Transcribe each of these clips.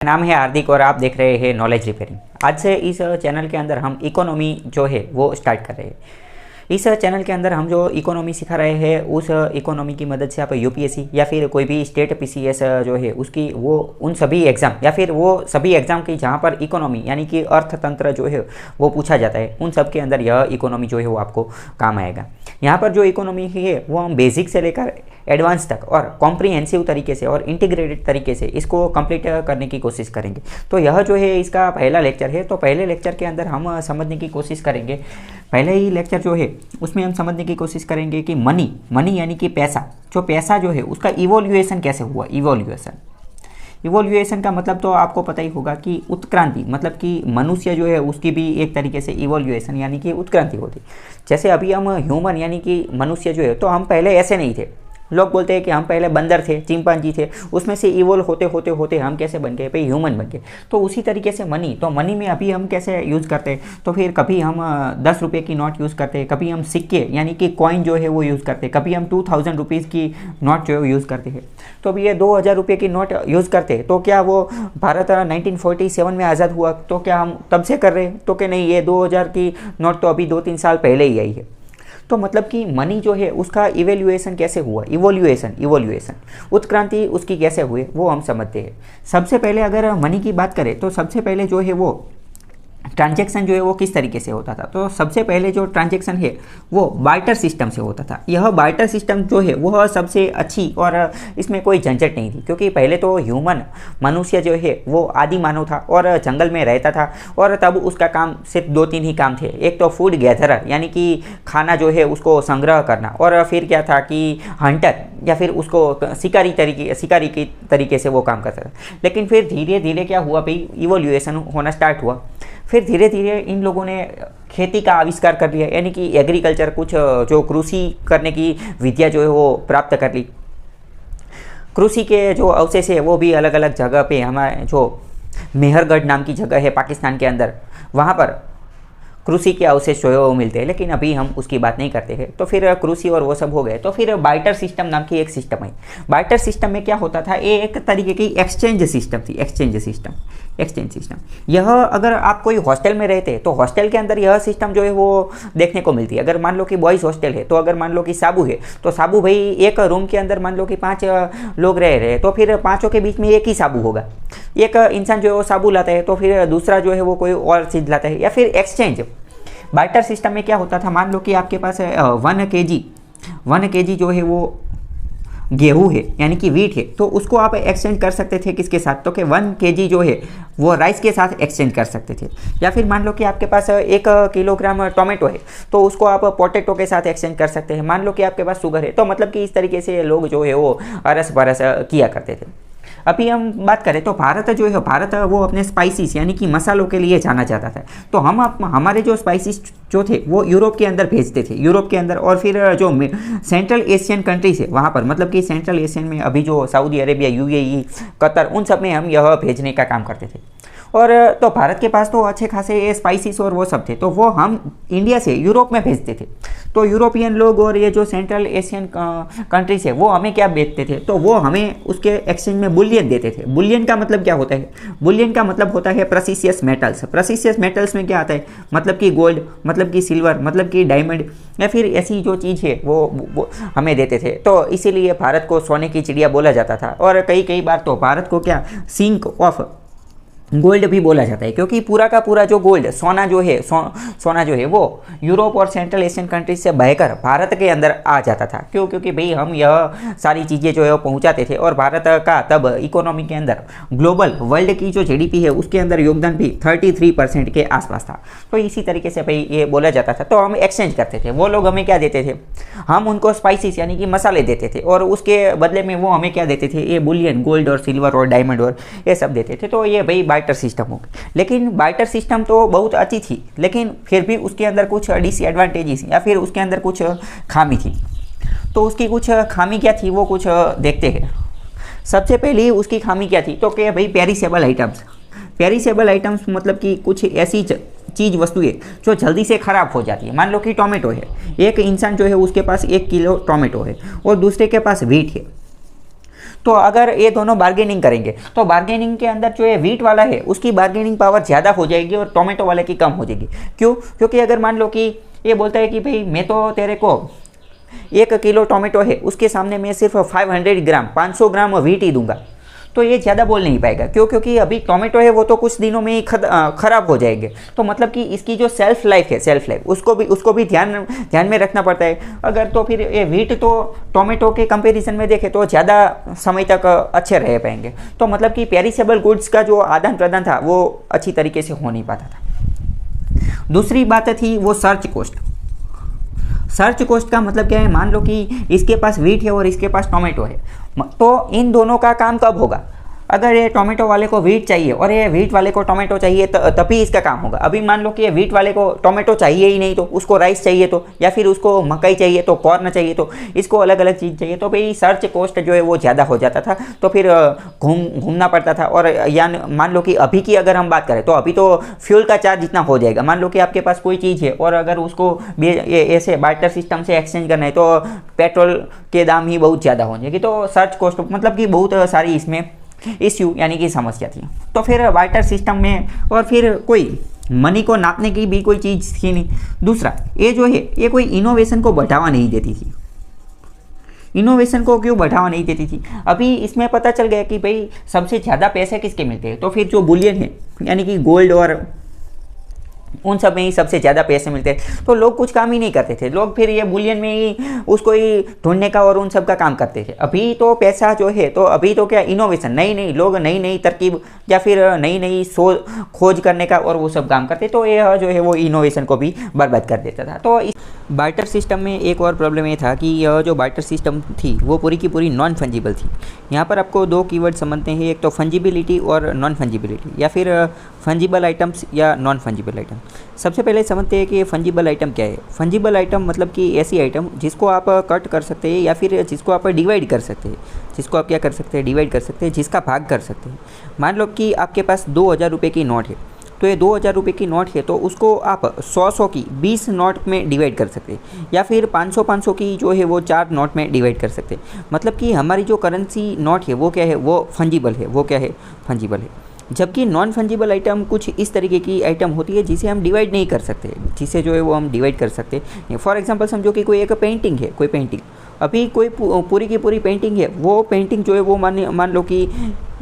नाम है हार्दिक और आप देख रहे हैं नॉलेज रिपेयरिंग। आज से इस चैनल के अंदर हम इकोनॉमी जो है वो स्टार्ट कर रहे हैं। इस चैनल के अंदर हम जो इकोनॉमी सिखा रहे हैं उस इकोनॉमी की मदद से आप यूपीएससी या फिर कोई भी स्टेट पीसीएस जो है उसकी वो उन सभी एग्ज़ाम या फिर वो सभी एग्ज़ाम की जहाँ पर इकोनॉमी यानी कि अर्थतंत्र जो है वो पूछा जाता है, उन सब के अंदर यह इकोनॉमी जो है वो आपको काम आएगा। यहाँ पर जो इकोनॉमी है वो हम बेसिक से लेकर एडवांस तक और कॉम्प्रिहेंसिव तरीके से और इंटीग्रेटेड तरीके से इसको कंप्लीट करने की कोशिश करेंगे। तो यह जो है इसका पहला लेक्चर है। तो पहले लेक्चर के अंदर हम समझने की कोशिश करेंगे, पहले ही लेक्चर जो है उसमें हम समझने की कोशिश करेंगे कि मनी यानी कि पैसा, जो पैसा जो है उसका इवोल्यूएशन कैसे हुआ। इवोल्यूएशन का मतलब तो आपको पता ही होगा कि उत्क्रांति, मतलब कि मनुष्य जो है उसकी भी एक तरीके से इवोल्यूएशन यानी कि उत्क्रांति होती। जैसे अभी हम ह्यूमन यानी कि मनुष्य जो है तो हम पहले ऐसे नहीं थे। लोग बोलते हैं कि हम पहले बंदर थे, चिंपांजी थे, उसमें से इवोल्व होते होते होते हम कैसे बन गए भाई, ह्यूमन बन गए। तो उसी तरीके से मनी में अभी हम कैसे यूज़ करते हैं, तो फिर कभी हम 10 रुपये की नोट यूज़ करते हैं, कभी हम सिक्के यानी कि कॉइन जो है वो यूज़ करते हैं, कभी हम 2000 रुपीज़ की नोट जो है यूज़ करते हैं। तो अभी ये 2000 रुपये की नोट यूज़ करते हैं, तो क्या वो भारत 1947 में आज़ाद हुआ तो क्या हम तब से कर रहे हैं? तो क्या नहीं, ये 2000 की नोट तो अभी 2-3 साल पहले ही आई है। तो मतलब कि मनी जो है उसका इवेल्यूएशन कैसे हुआ, इवोल्यूएशन उत्क्रांति उसकी कैसे हुई वो हम समझते हैं। सबसे पहले अगर मनी की बात करें तो सबसे पहले जो है वो ट्रांजैक्शन जो है वो किस तरीके से होता था। तो सबसे पहले जो ट्रांजैक्शन है वो बार्टर सिस्टम से होता था। यह बार्टर सिस्टम जो है वह सबसे अच्छी और इसमें कोई झंझट नहीं थी, क्योंकि पहले तो मनुष्य जो है वो आदि मानव था और जंगल में रहता था और तब उसका काम सिर्फ 2-3 ही काम थे। एक तो फूड गैदरर यानी कि खाना जो है उसको संग्रह करना, और फिर क्या था कि हंटर या फिर उसको शिकारी के तरीके से वो काम करता था। लेकिन फिर धीरे धीरे क्या हुआ भाई, इवोल्यूएशन होना स्टार्ट हुआ। फिर धीरे धीरे इन लोगों ने खेती का आविष्कार कर लिया, यानी कि एग्रीकल्चर, कुछ जो कृषि करने की विद्या जो है वो प्राप्त कर ली। कृषि के जो अवशेष है वो भी अलग अलग जगह पे, हमारे जो मेहरगढ़ नाम की जगह है पाकिस्तान के अंदर, वहाँ पर कृषि के अवशेष जो है वो मिलते हैं, लेकिन अभी हम उसकी बात नहीं करते हैं। तो फिर कृषि और वो सब हो गए, तो फिर बार्टर सिस्टम नाम की एक सिस्टम है। बार्टर सिस्टम में क्या होता था, ये एक तरीके की एक्सचेंज सिस्टम थी। एक्सचेंज सिस्टम यह, अगर आप कोई हॉस्टल में रहते हैं तो हॉस्टल के अंदर यह सिस्टम जो है वो देखने को मिलती है। अगर मान लो कि बॉयज़ हॉस्टल है, तो अगर मान लो कि साबू है, तो साबू भाई एक रूम के अंदर मान लो कि 5 लोग रह रहे हैं, तो फिर 5 के बीच में एक ही साबू होगा। एक इंसान जो है वो साबू लाता है, तो फिर दूसरा जो है वो कोई और चीज़ लाता है, या फिर एक्सचेंज। बार्टर सिस्टम में क्या होता था, मान लो कि आपके पास 1 kg जो है वो गेहूँ है यानी कि वीट है, तो उसको आप एक्सचेंज कर सकते थे किसके साथ, तो कि 1 kg जो है वो राइस के साथ एक्सचेंज कर सकते थे। या फिर मान लो कि आपके पास 1 किलोग्राम टोमेटो है, तो उसको आप पोटैटो के साथ एक्सचेंज कर सकते हैं। मान लो कि आपके पास शुगर है, तो मतलब कि इस तरीके से लोग जो है वो अरस बरस किया करते थे। अभी हम बात करें तो भारत जो है, भारत वो अपने स्पाइसेस यानी कि मसालों के लिए जाना जाता था। तो हमारे जो स्पाइसेस जो थे वो यूरोप के अंदर भेजते थे, यूरोप के अंदर। और फिर जो सेंट्रल एशियन कंट्रीज है वहाँ पर, मतलब कि सेंट्रल एशियन में अभी जो सऊदी अरेबिया, यूएई, कतर, उन सब में हम यह भेजने का काम करते थे। और तो भारत के पास तो अच्छे खासे स्पाइसेस और वो सब थे, तो वो हम इंडिया से यूरोप में भेजते थे। तो यूरोपियन लोग और ये जो सेंट्रल एशियन कंट्रीज है वो हमें क्या बेचते थे, तो वो हमें उसके एक्सचेंज में बुलियन देते थे। बुलियन का मतलब क्या होता है, बुलियन का मतलब होता है प्रेशियस मेटल्स। प्रेशियस मेटल्स में क्या आता है, मतलब कि गोल्ड, मतलब कि सिल्वर, मतलब कि डायमंड, या फिर ऐसी जो चीज़ है वो हमें देते थे। तो इसीलिए भारत को सोने की चिड़िया बोला जाता था। और कई बार तो भारत को क्या, सिंक ऑफ गोल्ड भी बोला जाता है, क्योंकि पूरा का पूरा जो गोल्ड, सोना जो है वो यूरोप और सेंट्रल एशियन कंट्रीज से बहकर भारत के अंदर आ जाता था। क्यों? क्योंकि भाई हम यह सारी चीज़ें जो है वो पहुंचाते थे। और भारत का तब इकोनॉमी के अंदर ग्लोबल वर्ल्ड की जो जीडीपी है उसके अंदर योगदान भी 33% के आसपास था। तो इसी तरीके से भाई ये बोला जाता था। तो हम एक्सचेंज करते थे, वो लोग हमें क्या देते थे, हम उनको स्पाइसेस यानी कि मसाले देते थे, और उसके बदले में वो हमें क्या देते थे, ये बुलियन, गोल्ड और सिल्वर और डायमंड और ये सब देते थे। तो ये भाई बार्टर सिस्टम हो गया। लेकिन बार्टर सिस्टम तो बहुत अच्छी थी, लेकिन फिर भी उसके अंदर कुछ डिसएडवांटेजेस या फिर उसके अंदर कुछ खामी थी। तो उसकी कुछ खामी क्या थी वो कुछ देखते हैं। सबसे पहले उसकी खामी क्या थी, तो क्या भाई पेरिसेबल आइटम्स मतलब कि कुछ ऐसी चीज़ वस्तुएं जो जल्दी से ख़राब हो जाती है। मान लो कि टोमेटो है, एक इंसान जो है उसके पास 1 किलो टोमेटो है और दूसरे के पास वीट है, तो अगर ये दोनों बार्गेनिंग करेंगे तो बार्गेनिंग के अंदर जो ये वीट वाला है उसकी बार्गेनिंग पावर ज़्यादा हो जाएगी और टोमेटो वाले की कम हो जाएगी। क्यों? क्योंकि अगर मान लो कि ये बोलता है कि भाई मैं तो तेरे को 1 किलो टोमेटो है उसके सामने मैं सिर्फ 500 ग्राम 500 ग्राम वीट ही दूंगा, तो ये ज़्यादा बोल नहीं पाएगा। क्यों? क्योंकि अभी टोमेटो है वो तो कुछ दिनों में ही ख़राब हो जाएंगे। तो मतलब कि इसकी जो सेल्फ लाइफ है, सेल्फ लाइफ उसको भी ध्यान में रखना पड़ता है। अगर तो फिर ये वीट तो टोमेटो के कंपैरिजन में देखें तो ज़्यादा समय तक अच्छे रह पाएंगे। तो मतलब कि पेरिसेबल गुड्स का जो आदान प्रदान था वो अच्छी तरीके से हो नहीं पाता था। दूसरी बात थी वो सर्च कॉस्ट। सर्च कॉस्ट का मतलब क्या है? मान लो कि इसके पास वीट है और इसके पास टोमेटो है, तो इन दोनों का काम कब होगा? अगर ये टोमेटो वाले को वीट चाहिए और ये वीट वाले को टोमेटो चाहिए तभी इसका काम होगा। अभी मान लो कि ये वीट वाले को टोमेटो चाहिए ही नहीं, तो उसको राइस चाहिए, तो या फिर उसको मकई चाहिए, तो कॉर्न चाहिए, तो इसको अलग अलग चीज़ चाहिए, तो भाई सर्च कॉस्ट जो है वो ज़्यादा हो जाता था। तो फिर घूमना पड़ता था। और या मान लो कि अभी की अगर हम बात करें तो अभी तो फ्यूल का चार्ज इतना हो जाएगा। मान लो कि आपके पास कोई चीज़ है और अगर उसको ऐसे बार्टर सिस्टम से एक्सचेंज करना है तो पेट्रोल के दाम ही बहुत ज़्यादा हो जाएगी। तो सर्च कॉस्ट मतलब कि बहुत सारी इसमें इश्यू यानी कि समस्या थी। तो फिर बार्टर सिस्टम में और फिर कोई मनी को नापने की भी कोई चीज़ थी नहीं। दूसरा, ये जो है ये कोई इनोवेशन को बढ़ावा नहीं देती थी। इनोवेशन को क्यों बढ़ावा नहीं देती थी? अभी इसमें पता चल गया कि भाई सबसे ज़्यादा पैसे किसके मिलते हैं, तो फिर जो बुलियन है यानी कि गोल्ड और उन सब में ही सबसे ज़्यादा पैसे मिलते हैं। तो लोग कुछ काम ही नहीं करते थे, लोग फिर ये बुलियन में ही उसको ही ढूंढने का और उन सब का काम करते थे। अभी तो पैसा जो है तो अभी तो क्या इनोवेशन, नई लोग नई तरकीब या फिर नई खोज करने का और वो सब काम करते, तो यह जो है वो इनोवेशन को भी बर्बाद कर देता था। तो इस बार्टर सिस्टम में एक और प्रॉब्लम ये था कि यह जो बार्टर सिस्टम थी वो पूरी की पूरी नॉन फंजिबल थी। यहाँ पर आपको दो कीवर्ड समझते हैं, एक तो फंजिबिलिटी और नॉन फंजिबिलिटी, या फिर फंजिबल आइटम्स या नॉन फंजिबल आइटम। सबसे पहले समझते हैं कि फंजिबल आइटम क्या है। फंजिबल आइटम मतलब कि ऐसी आइटम जिसको आप कट कर सकते हैं या फिर जिसको आप डिवाइड कर सकते हैं, जिसको आप क्या कर सकते हैं, डिवाइड कर सकते हैं, जिसका भाग कर सकते हैं। मान लो कि आपके पास 2000 रुपये की नोट है, तो ये 2000 रुपये की नोट है तो उसको आप 100 की 20 नोट में डिवाइड कर सकते हैं, या फिर 500 की जो है वो 4 नोट में डिवाइड कर सकते हैं। मतलब कि हमारी जो करेंसी नोट है वो क्या है, वो फंजिबल है। वो क्या है? फंजिबल है। जबकि नॉन फंजिबल आइटम कुछ इस तरीके की आइटम होती है जिसे हम डिवाइड नहीं कर सकते, जिसे जो है वो हम डिवाइड कर सकते। फॉर एग्जांपल समझो कि कोई एक पेंटिंग है, कोई पेंटिंग अभी कोई पूरी की पूरी पेंटिंग है, वो पेंटिंग जो है वो मान लो कि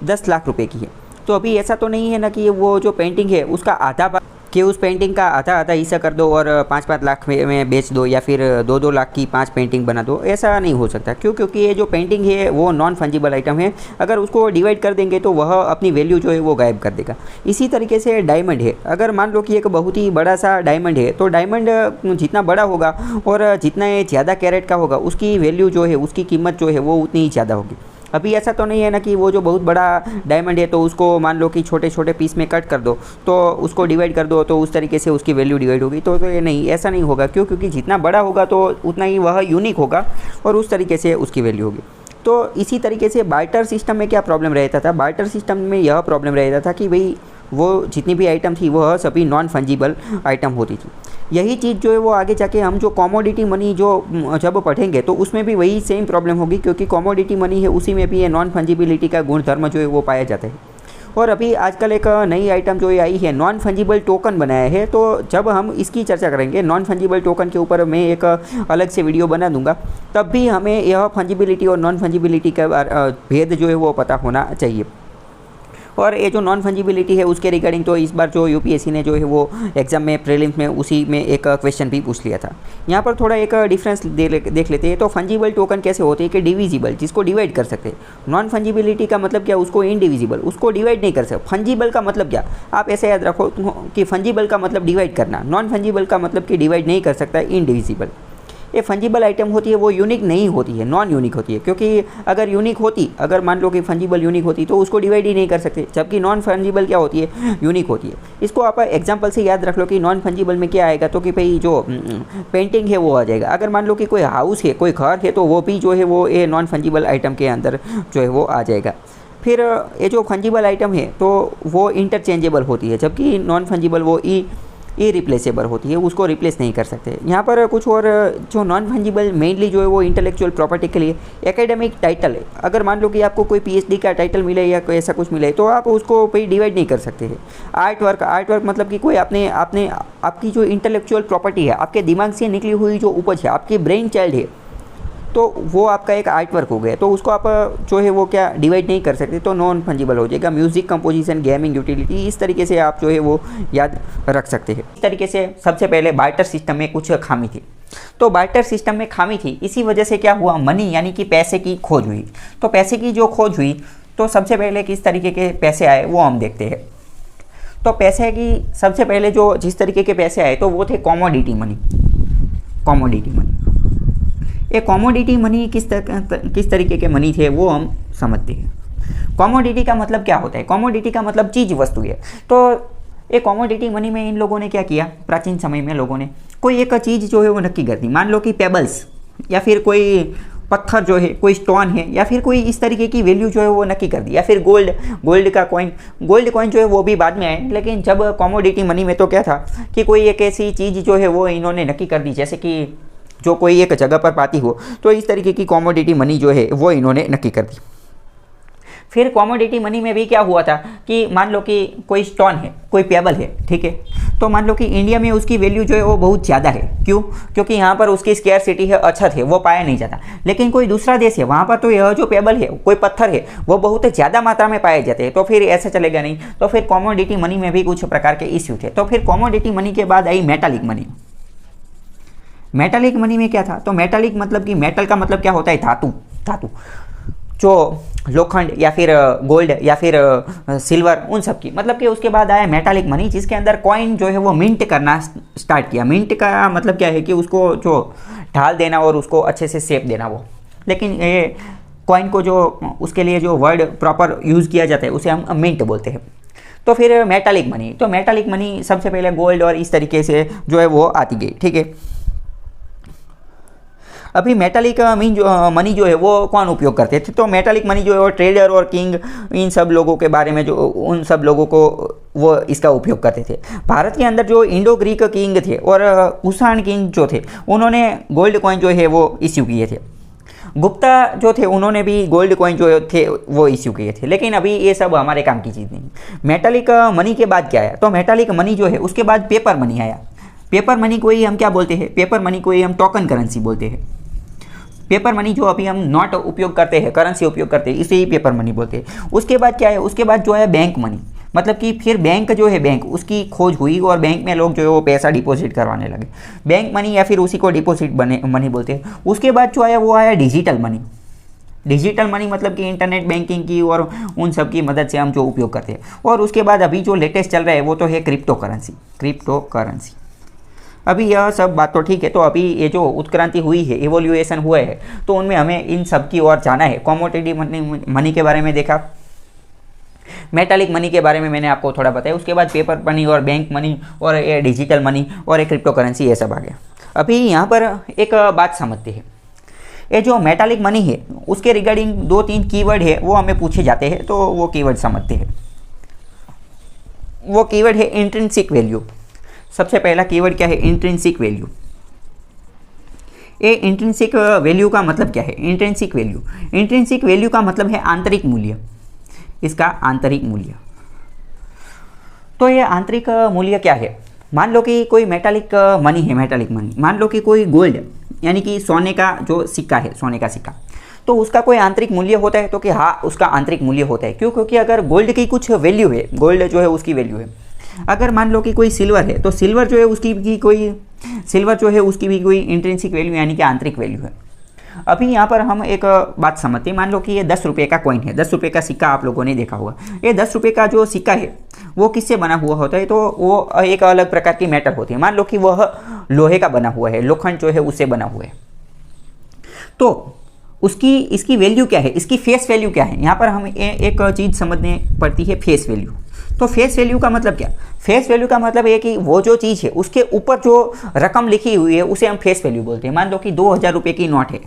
10 लाख रुपए की है। तो अभी ऐसा तो नहीं है ना कि वो जो पेंटिंग है उसका आधा कि उस पेंटिंग का आधा हिस्सा कर दो और 5-5 लाख में बेच दो, या फिर 2-2 लाख की 5 पेंटिंग बना दो। ऐसा नहीं हो सकता। क्यों? क्योंकि ये जो पेंटिंग है वो नॉन फंजिबल आइटम है। अगर उसको डिवाइड कर देंगे तो वह अपनी वैल्यू जो है वो गायब कर देगा। इसी तरीके से डायमंड है। अगर मान लो कि एक बहुत ही बड़ा सा डायमंड है, तो डायमंड जितना बड़ा होगा और जितना ये ज़्यादा कैरेट का होगा उसकी वैल्यू जो है, उसकी कीमत जो है वो उतनी ही ज़्यादा होगी। अभी ऐसा तो नहीं है ना कि वो जो बहुत बड़ा डायमंड है तो उसको मान लो कि छोटे छोटे पीस में कट कर दो, तो उसको डिवाइड कर दो, तो उस तरीके से उसकी वैल्यू डिवाइड होगी। तो ये नहीं, ऐसा नहीं होगा। क्यों? क्योंकि जितना बड़ा होगा तो उतना ही वह यूनिक होगा और उस तरीके से उसकी वैल्यू होगी। तो इसी तरीके से बार्टर सिस्टम में क्या प्रॉब्लम रहता था? बार्टर सिस्टम में यह प्रॉब्लम रहता था कि भाई वो जितनी भी आइटम थी वह सभी नॉन फंजिबल आइटम होती थी। यही चीज़ जो है वो आगे जाके हम जो कॉमोडिटी मनी जो जब पढ़ेंगे तो उसमें भी वही सेम प्रॉब्लम होगी, क्योंकि कॉमोडिटी मनी है उसी में भी ये नॉन फंजिबिलिटी का गुणधर्म जो है वो पाया जाता है। और अभी आजकल एक नई आइटम जो आई है, नॉन फंजिबल टोकन बनाया है। तो जब हम इसकी चर्चा करेंगे नॉन फंजिबल टोकन के ऊपर, मैं एक अलग से वीडियो बना दूंगा, तब भी हमें यह फंजिबिलिटी और नॉन फंजिबिलिटी का भेद जो है वो पता होना चाहिए। और ये जो नॉन फंजिबिलिटी है उसके रिगार्डिंग तो इस बार जो यूपीएससी ने जो है वो एग्जाम में प्रीलिम्स में उसी में एक क्वेश्चन भी पूछ लिया था। यहाँ पर थोड़ा एक डिफरेंस देख लेते हैं। तो फंजिबल टोकन कैसे होते हैं कि डिविजिबल, जिसको डिवाइड कर सकते हैं। नॉन फंजिबिलिटी का मतलब क्या? उसको इनडिविजिबल, उसको डिवाइड नहीं कर सकते। फंजिबल का मतलब क्या? आप ऐसे याद रखो कि फंजिबल का मतलब डिवाइड करना, नॉन फंजिबल का मतलब कि डिवाइड नहीं कर सकता, इनडिविजिबल। ये फंजिबल आइटम होती है वो यूनिक नहीं होती है, नॉन यूनिक होती है। क्योंकि अगर यूनिक होती, अगर मान लो कि फंजिबल यूनिक होती तो उसको डिवाइड ही नहीं कर सकते, जबकि नॉन फंजिबल क्या होती है? यूनिक होती है। इसको आप एग्जांपल से याद रख लो कि नॉन फंजिबल में क्या आएगा, तो कि भाई जो पेंटिंग है वो आ जाएगा। अगर मान लो कि कोई हाउस है, कोई घर है, तो वो भी जो है वो ये नॉन फंजिबल आइटम के अंदर जो है वो आ जाएगा। फिर ये जो फंजिबल आइटम है तो वो इंटरचेंजेबल होती है, जबकि नॉन फंजिबल वो इरिप्लेसेबल होती है, उसको रिप्लेस नहीं कर सकते। यहाँ पर कुछ और जो नॉन फंजिबल मेनली जो है वो इंटेलेक्चुअल प्रॉपर्टी के लिए एकेडमिक टाइटल है। अगर मान लो कि आपको कोई पीएचडी का टाइटल मिले या कोई ऐसा कुछ मिले तो आप उसको पे डिवाइड नहीं कर सकते हैं। आर्ट वर्क मतलब कि कोई आपकी जो इंटेलेक्चुअल प्रॉपर्टी है, आपके दिमाग से निकली हुई जो उपज है, आपकी ब्रेन चाइल्ड है, तो वो आपका एक आर्ट वर्क हो गया। तो उसको आप जो है वो क्या डिवाइड नहीं कर सकते, तो नॉन फंजिबल हो जाएगा। म्यूजिक कंपोजिशन, गेमिंग, यूटिलिटी, इस तरीके से आप जो है वो याद रख सकते हैं। इस तरीके से सबसे पहले बार्टर सिस्टम में कुछ खामी थी। तो बार्टर सिस्टम में खामी थी, इसी वजह से क्या हुआ, मनी यानी कि पैसे की खोज हुई। तो पैसे की जो खोज हुई तो सबसे पहले किस तरीके के पैसे आए वो हम देखते हैं। तो पैसे की सबसे पहले जो जिस तरीके के पैसे आए तो वो थे कॉमोडिटी मनी। कॉमोडिटी मनी, ये कॉमोडिटी मनी किस तरीके के मनी थे वो हम समझते हैं। कॉमोडिटी का मतलब क्या होता है, कॉमोडिटी का मतलब चीज़ वस्तु है। तो ये कॉमोडिटी मनी में इन लोगों ने क्या किया, प्राचीन समय में लोगों ने कोई एक चीज़ जो है वो नक्की कर दी। मान लो कि पेबल्स या फिर कोई पत्थर जो है, कोई स्टोन है, या फिर कोई इस तरीके की वैल्यू जो है वो नक्की कर दी, या फिर गोल्ड का कॉइन। गोल्ड कॉइन जो है वो भी बाद में आए, लेकिन जब कॉमोडिटी मनी में तो क्या था कि कोई एक ऐसी चीज़ जो है वो इन्होंने नक्की कर दी, जैसे कि जो कोई एक जगह पर पाती हो, तो इस तरीके की कॉमोडिटी मनी जो है वो इन्होंने नक्की कर दी। फिर कॉमोडिटी मनी में भी क्या हुआ था कि मान लो कि कोई स्टोन है, कोई पेबल है, ठीक है, तो मान लो कि इंडिया में उसकी वैल्यू जो है वो बहुत ज़्यादा है। क्यों? क्योंकि यहाँ पर उसकी स्केर्सिटी है, अच्छा है, वो पाया नहीं जाता। लेकिन कोई दूसरा देश है, वहाँ पर तो यह जो पेबल है, कोई पत्थर है, वो बहुत ज़्यादा मात्रा में पाए जाते हैं, तो फिर ऐसा चलेगा नहीं। तो फिर कॉमोडिटी मनी में भी कुछ प्रकार के इश्यू थे। तो फिर कॉमोडिटी मनी के बाद आई मेटालिक मनी। मेटालिक मनी में क्या था, तो मेटालिक मतलब कि मेटल का मतलब क्या होता है, धातु, जो लोखंड या फिर गोल्ड या फिर सिल्वर, उन सब की, मतलब कि उसके बाद आया मेटालिक मनी, जिसके अंदर कॉइन जो है वो मिंट करना स्टार्ट किया। मिंट का मतलब क्या है कि उसको जो ढाल देना और उसको अच्छे से शेप देना वो। लेकिन ये कॉइन को जो उसके लिए जो वर्ड प्रॉपर यूज़ किया जाता है उसे हम मिंट बोलते हैं। तो फिर मेटालिक मनी, तो मेटालिक मनी सबसे पहले गोल्ड और इस तरीके से जो है वो आती गई, ठीक है। अभी मेटालिक मनी जो है वो कौन उपयोग करते थे, तो मेटालिक मनी जो है वो ट्रेडर और किंग, इन सब लोगों के बारे में, जो उन सब लोगों को वो इसका उपयोग करते थे। भारत के अंदर जो इंडो ग्रीक किंग थे और कुषाण किंग जो थे, उन्होंने गोल्ड कॉइन जो है वो इश्यू किए थे। गुप्ता जो थे उन्होंने भी गोल्ड कॉइन जो थे वो इश्यू किए थे। लेकिन अभी ये सब हमारे काम की चीज़ नहीं। मेटालिक मनी के बाद क्या आया, तो मेटालिक मनी जो है उसके बाद पेपर मनी आया। पेपर मनी को ही हम क्या बोलते हैं, पेपर मनी को ही हम टोकन करेंसी बोलते हैं। पेपर मनी जो अभी हम नोट उपयोग करते हैं, करेंसी उपयोग करते हैं, इसे ही पेपर मनी बोलते हैं। उसके बाद क्या है, उसके बाद जो है बैंक मनी, मतलब कि फिर बैंक जो है, बैंक उसकी खोज हुई और बैंक में लोग जो है वो पैसा डिपॉजिट करवाने लगे। बैंक मनी या फिर उसी को डिपॉजिट मनी बोलते हैं। उसके बाद जो आया वो आया डिजिटल मनी। डिजिटल मनी मतलब कि इंटरनेट बैंकिंग की और उन सब की मदद से हम जो उपयोग करते हैं। और उसके बाद अभी जो लेटेस्ट चल रहा है वो तो है क्रिप्टो करेंसी। अभी यह सब बात तो ठीक है। तो अभी ये जो उत्क्रांति हुई है, इवोल्यूएशन हुआ है, तो उनमें हमें इन सब की ओर जाना है। कॉमोडिटी मनी के बारे में देखा, मेटालिक मनी के बारे में मैंने आपको थोड़ा बताया। उसके बाद पेपर मनी और बैंक मनी और ये डिजिटल मनी और एक क्रिप्टो करेंसी, ये सब आ गया। अभी यहाँ पर एक बात समझते हैं, ये जो मेटालिक मनी है उसके रिगार्डिंग 2-3 कीवर्ड है वो हमें पूछे जाते हैं, तो वो कीवर्ड समझते हैं। वो कीवर्ड है इंट्रिंसिक वैल्यू। सबसे पहला कीवर्ड क्या है, इंट्रिंसिक वैल्यू। ये इंट्रिंसिक वैल्यू का मतलब क्या है, इंट्रिंसिक वैल्यू का मतलब है आंतरिक मूल्य, इसका आंतरिक मूल्य। तो ये आंतरिक मूल्य क्या है, मान लो कि कोई मेटालिक मनी है, मान लो कि कोई गोल्ड यानी कि सोने का जो सिक्का है, सोने का सिक्का, तो उसका कोई आंतरिक मूल्य होता है, तो कि हाँ उसका आंतरिक मूल्य होता है। क्यों? क्योंकि अगर गोल्ड की कुछ वैल्यू है, गोल्ड जो है उसकी वैल्यू है। अगर मान लो कि कोई सिल्वर है, तो सिल्वर जो है उसकी भी कोई इंट्रिंसिक वैल्यू यानी कि आंतरिक वैल्यू है। अभी यहाँ पर हम एक बात समझते हैं। मान लो कि ये 10 रुपये का कॉइन है, 10 रुपये का सिक्का आप लोगों ने देखा होगा। ये 10 रुपये का जो सिक्का है वो किससे बना हुआ होता है, तो वो एक अलग प्रकार की मेटल होती है। मान लो कि वह लोहे का बना हुआ है, लोखंड जो है उससे बना हुआ है। तो इसकी वैल्यू क्या है, इसकी फेस वैल्यू क्या है, यहाँ पर हमें एक चीज़ समझने पड़ती है, फेस वैल्यू। तो फेस वैल्यू का मतलब क्या, फेस वैल्यू का मतलब है कि वो जो चीज़ है उसके ऊपर जो रकम लिखी हुई है उसे हम फेस वैल्यू बोलते हैं। मान लो कि 2000 रुपये की नोट है,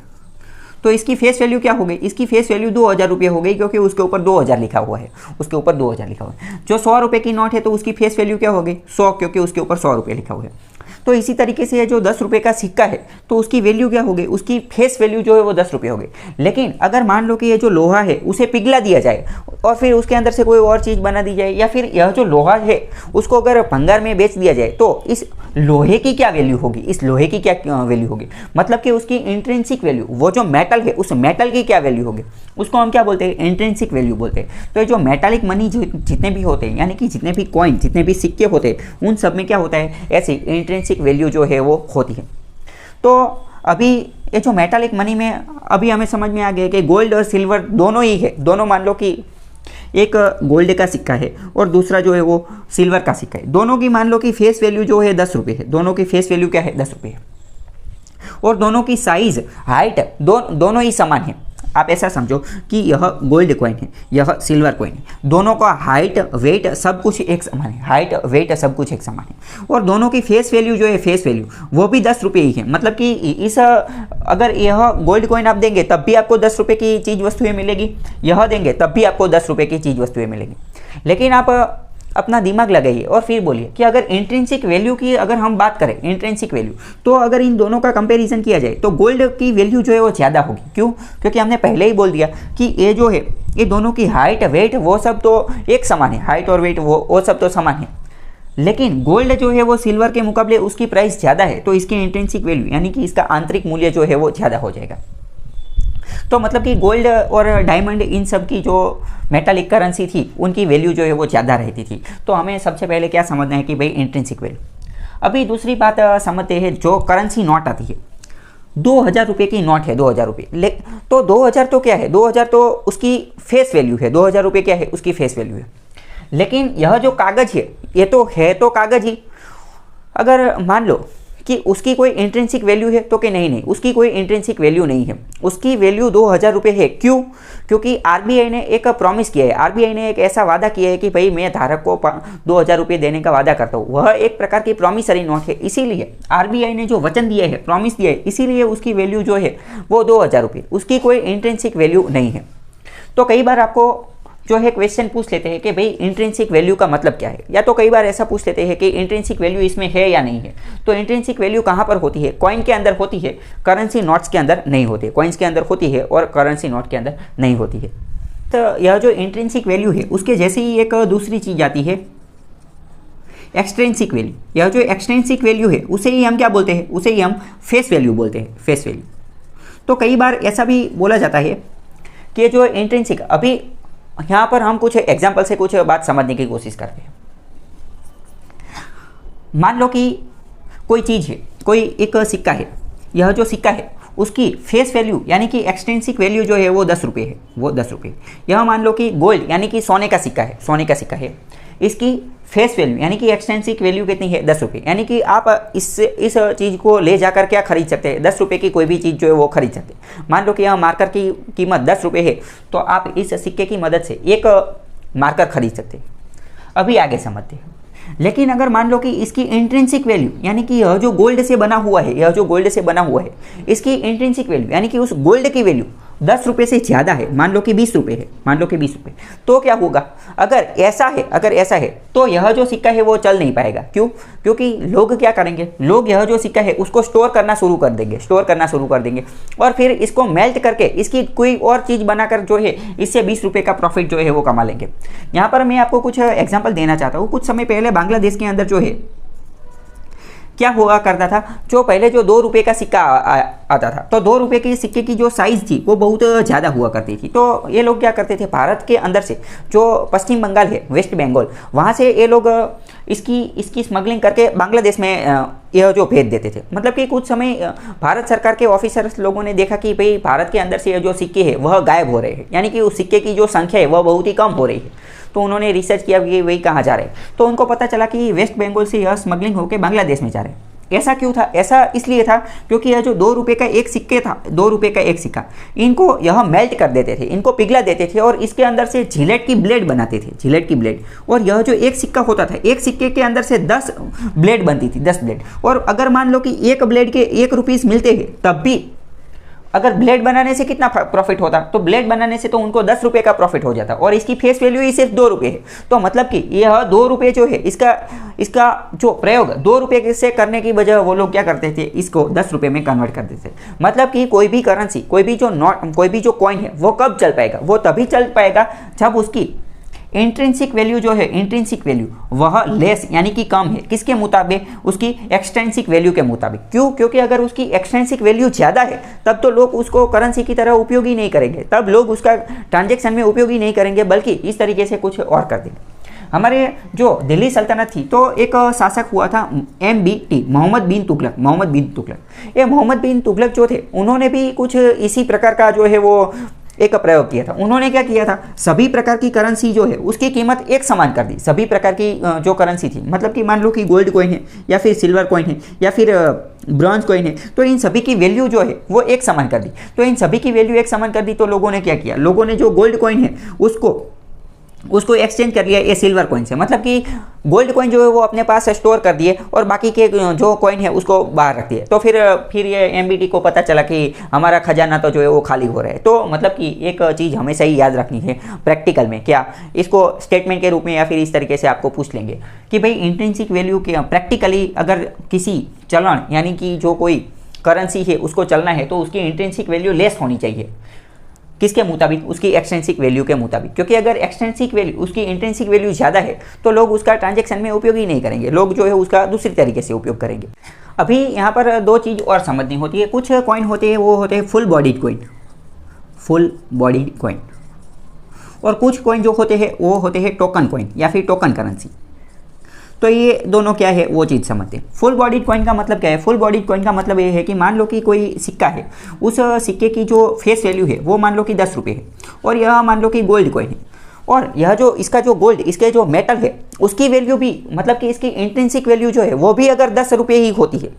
तो इसकी फेस वैल्यू क्या हो गई, इसकी फेस वैल्यू 2000 रुपये हो गई, क्योंकि उसके ऊपर 2000 लिखा हुआ है, उसके ऊपर 2000 लिखा हुआ है। जो 100 रुपये की नोट है तो उसकी फेस वैल्यू क्या हो गई, 100, क्योंकि उसके ऊपर 100 रुपये लिखा हुआ है। तो इसी तरीके से ये जो 10 रुपये का सिक्का है तो उसकी वैल्यू क्या हो गई, उसकी फेस वैल्यू जो है वो 10 रुपये हो गई। लेकिन अगर मान लो कि ये जो लोहा है उसे पिघला दिया जाए और फिर उसके अंदर से कोई और चीज़ बना दी जाए, या फिर यह जो लोहा है उसको अगर भंगार में बेच दिया जाए, तो इस लोहे की क्या वैल्यू होगी, इस लोहे की क्या वैल्यू होगी, मतलब कि उसकी इंट्रिंसिक वैल्यू, वो जो मेटल है उस मेटल की क्या वैल्यू होगी, उसको हम क्या बोलते हैं, इंट्रिंसिक वैल्यू बोलते हैं। तो ये जो मेटालिक मनी जितने भी होते हैं, यानी कि जितने भी कॉइन, जितने भी सिक्के होते हैं, उन सब में क्या होता है, ऐसी इंट्रिंसिक वैल्यू जो है वो होती है। तो अभी ये जो मेटालिक मनी में अभी हमें समझ में आ गया कि गोल्ड और सिल्वर दोनों ही है, दोनों मान लो कि एक गोल्ड का सिक्का है और दूसरा जो है वो सिल्वर का सिक्का है, दोनों की मान लो कि फेस वैल्यू जो है 10 रुपये है, दोनों की फेस वैल्यू क्या है, 10 रुपये है, और दोनों की साइज, हाइट दोनों ही समान है। आप ऐसा समझो कि यह गोल्ड कॉइन है, यह सिल्वर कॉइन है, दोनों का हाइट, वेट सब कुछ एक समान है, हाइट, वेट सब कुछ एक समान है, और दोनों की फेस वैल्यू जो है, फेस वैल्यू वो भी 10 रुपये ही है। मतलब कि इस अगर यह गोल्ड कॉइन आप देंगे तब भी आपको 10 रुपये की चीज़ वस्तुएं मिलेगी, यह देंगे तब भी आपको 10 रुपये की चीज़ वस्तुएं मिलेगी। लेकिन आप अपना दिमाग लगाइए और फिर बोलिए कि अगर इंट्रिंसिक वैल्यू की अगर हम बात करें, इंट्रिंसिक वैल्यू, तो अगर इन दोनों का कंपैरिजन किया जाए तो गोल्ड की वैल्यू जो है वो ज़्यादा होगी। क्यों? क्योंकि हमने पहले ही बोल दिया कि ये जो है ये दोनों की हाइट, वेट वो सब तो एक समान है, हाइट और वेट वो सब तो समान है। लेकिन गोल्ड जो है वो सिल्वर के मुकाबले उसकी प्राइस ज़्यादा है, तो इसकी इंट्रिंसिक वैल्यू यानी कि इसका आंतरिक मूल्य जो है वो ज़्यादा हो जाएगा। तो मतलब कि गोल्ड और डायमंड इन सब की जो मेटालिक करेंसी थी उनकी वैल्यू जो है वो ज़्यादा रहती थी। तो हमें सबसे पहले क्या समझना है कि भाई इंट्रिंसिक वैल्यू। अभी दूसरी बात समझते हैं, जो करेंसी नोट आती है, 2000 रुपये की नोट है, 2000 रुपये, तो 2000 तो क्या है, 2000 तो उसकी फेस वैल्यू है, 2000 रुपये क्या है, उसकी फेस वैल्यू है। लेकिन यह जो कागज़ है ये तो है तो कागज़ ही, अगर मान लो कि उसकी कोई इंट्रिंसिक वैल्यू है तो कि नहीं, उसकी कोई इंट्रिंसिक वैल्यू नहीं है, उसकी वैल्यू 2000 रुपये है। क्यों? क्योंकि आरबीआई ने एक प्रॉमिस किया है, आरबीआई ने एक ऐसा वादा किया है कि भाई मैं धारक को 2000 रुपये देने का वादा करता हूँ। वह एक प्रकार की प्रॉमिसरी नोट है, इसीलिए आरबीआई ने जो वचन दिया है, प्रॉमिस दिया है, इसीलिए उसकी वैल्यू जो है वो 2000 रुपये, उसकी कोई इंट्रिंसिक वैल्यू नहीं है। तो कई बार आपको जो है क्वेश्चन पूछ लेते हैं कि भाई इंट्रिंसिक वैल्यू का मतलब क्या है, या तो कई बार ऐसा पूछ लेते हैं कि इंट्रिंसिक वैल्यू इसमें है या नहीं है। तो इंट्रिंसिक वैल्यू कहाँ पर होती है? कॉइन के अंदर होती है, करेंसी नोट्स के अंदर नहीं होती है। कॉइन्स के अंदर होती है और करेंसी नोट के अंदर नहीं होती है। तो यह जो इंट्रिंसिक वैल्यू है उसके जैसे ही एक दूसरी चीज़ आती है, एक्सट्रिंसिक वैल्यू। यह जो एक्सट्रिंसिक वैल्यू है उसे ही हम क्या बोलते हैं, उसे ही हम फेस वैल्यू बोलते हैं, फेस वैल्यू। तो कई बार ऐसा भी बोला जाता है कि जो इंट्रिंसिक, अभी यहाँ पर हम कुछ एग्जाम्पल से कुछ बात समझने की कोशिश करते हैं। मान लो कि कोई चीज़ है, कोई एक सिक्का है, यह जो सिक्का है उसकी फेस वैल्यू यानी कि एक्सट्रिंसिक वैल्यू जो है वो 10 रुपये है, वो 10 रुपये। यह मान लो कि गोल्ड यानी कि सोने का सिक्का है, सोने का सिक्का है, इसकी फेस वैल्यू यानी कि एक्सट्रिंसिक वैल्यू कितनी है, 10 रुपये। यानी कि आप इस चीज़ को ले जाकर क्या खरीद सकते हैं, 10 रुपये की कोई भी चीज़ जो है वो खरीद सकते हैं। मान लो कि यह मार्कर की कीमत 10 रुपये है, तो आप इस सिक्के की मदद से एक मार्कर खरीद सकते हैं। अभी आगे समझते हैं। लेकिन अगर मान लो कि इसकी इंट्रिंसिक वैल्यू यानी कि यह जो गोल्ड से बना हुआ है, यह जो गोल्ड से बना हुआ है, इसकी इंट्रिंसिक वैल्यू यानी कि उस गोल्ड की वैल्यू 10 रुपये से ज़्यादा है, मान लो कि 20 रुपये है, मान लो कि 20 रुपये, तो क्या होगा? अगर ऐसा है तो यह जो सिक्का है वो चल नहीं पाएगा। क्यों? क्योंकि लोग क्या करेंगे, लोग यह जो सिक्का है उसको स्टोर करना शुरू कर देंगे, और फिर इसको मेल्ट करके इसकी कोई और चीज़ बनाकर जो है इससे 20 रुपये का प्रॉफिट जो है वो कमा लेंगे। यहाँ पर मैं आपको कुछ एग्जाम्पल देना चाहता हूँ। कुछ समय पहले बांग्लादेश के अंदर जो है क्या हुआ करता था, जो पहले जो 2 रुपये का सिक्का आता था, तो 2 रुपये के सिक्के की जो साइज़ थी वो बहुत ज़्यादा हुआ करती थी। तो ये लोग क्या करते थे, भारत के अंदर से जो पश्चिम बंगाल है, वेस्ट बंगाल, वहाँ से ये लोग इसकी स्मगलिंग करके बांग्लादेश में यह जो भेज देते थे। मतलब कि कुछ समय भारत सरकार के ऑफिसर्स लोगों ने देखा कि भाई भारत के अंदर से जो सिक्के हैं वह गायब हो रहे हैं, यानी कि उस सिक्के की जो संख्या है वह बहुत ही कम हो रही है। तो उन्होंने रिसर्च किया कि वही कहाँ जा रहे हैं, तो उनको पता चला कि वेस्ट बंगाल से यह स्मगलिंग होकर बांग्लादेश में जा रहे हैं। ऐसा क्यों था? ऐसा इसलिए था क्योंकि यह जो 2 रुपये का एक सिक्के था, 2 रुपये का एक सिक्का, इनको यह मेल्ट कर देते थे, इनको पिघला देते थे और इसके अंदर से जिलेट की ब्लेड बनाते थे, जिलेट की ब्लेड। और यह जो एक सिक्का होता था, एक सिक्के के अंदर से 10 ब्लेड बनती थी, 10 ब्लेड। और अगर मान लो कि एक ब्लेड के 1 रुपीस मिलते हैं, तब भी अगर ब्लेड बनाने से कितना प्रॉफिट होता, तो ब्लेड बनाने से तो उनको 10 रुपये का प्रॉफिट हो जाता और इसकी फेस वैल्यू ही सिर्फ 2 रुपये है। तो मतलब कि यह 2 रुपये जो है इसका जो प्रयोग 2 रुपये से करने की बजाय वो लोग क्या करते थे, इसको 10 रुपये में कन्वर्ट कर देते थे। मतलब कि कोई भी करेंसी, कोई भी जो कॉइन है वो कब चल पाएगा, वो तभी चल पाएगा जब उसकी इंट्रिंसिक वैल्यू जो है, इंट्रिंसिक वैल्यू वह लेस यानी कि कम है, किसके मुताबिक, उसकी एक्सटेंसिक वैल्यू के मुताबिक। क्यों? क्योंकि अगर उसकी एक्सटेंसिक वैल्यू ज़्यादा है तब तो लोग उसको करेंसी की तरह उपयोग ही नहीं करेंगे, तब लोग उसका ट्रांजेक्शन में उपयोग ही नहीं करेंगे, बल्कि इस तरीके से कुछ और कर देंगे। हमारे जो दिल्ली सल्तनत थी तो एक शासक हुआ था MBT, मोहम्मद बिन तुगलक। ये मोहम्मद बिन तुगलक जो थे उन्होंने भी कुछ इसी प्रकार का जो है वो एक प्रयोग किया था। उन्होंने क्या किया था, सभी प्रकार की करेंसी जो है उसकी कीमत एक समान कर दी। सभी प्रकार की जो करेंसी थी, मतलब कि मान लो कि गोल्ड कॉइन है या फिर सिल्वर कॉइन है या फिर ब्रॉन्ज कॉइन है, तो इन सभी की वैल्यू जो है वो एक समान कर दी। तो इन सभी की वैल्यू एक समान कर दी तो लोगों ने क्या किया, लोगों ने जो गोल्ड कॉइन है उसको एक्सचेंज कर लिया ये सिल्वर कॉइन से। मतलब कि गोल्ड कॉइन जो है वो अपने पास स्टोर कर दिए और बाकी के जो कॉइन है उसको बाहर रख दिए। तो फिर ये MBT को पता चला कि हमारा खजाना तो जो है वो खाली हो रहा है। तो मतलब कि एक चीज़ हमेशा ही याद रखनी है प्रैक्टिकल में, क्या इसको स्टेटमेंट के रूप में या फिर इस तरीके से आपको पूछ लेंगे कि भाई इंट्रिंसिक वैल्यू के प्रैक्टिकली अगर किसी चलन यानी कि जो कोई करेंसी है उसको चलना है तो उसकी इंट्रिंसिक वैल्यू लेस होनी चाहिए, किसके मुताबिक, उसकी एक्सटेंसिक वैल्यू के मुताबिक। क्योंकि अगर एक्सटेंसिक वैल्यू, उसकी इंट्रिंसिक वैल्यू ज़्यादा है तो लोग उसका ट्रांजैक्शन में उपयोग ही नहीं करेंगे, लोग जो है उसका दूसरी तरीके से उपयोग करेंगे। अभी यहाँ पर दो चीज़ और समझनी होती है। कुछ कॉइन होते हैं वो होते हैं फुल बॉडीड कॉइन, और कुछ कॉइन जो होते हैं वो होते हैं टोकन कॉइन या फिर टोकन करेंसी। तो ये दोनों क्या है वो चीज़ समझते हैं। फुल बॉडीड कॉइन का मतलब क्या है? फुल बॉडीड कॉइन का मतलब ये है कि मान लो कि कोई सिक्का है, उस सिक्के की जो फेस वैल्यू है वो मान लो कि 10 रुपये है और यह मान लो कि गोल्ड कॉइन है, और यह जो इसका जो गोल्ड, इसके जो मेटल है उसकी वैल्यू भी, मतलब कि इसकी इंट्रिंसिक वैल्यू जो है वो भी अगर 10 रुपये ही होती है,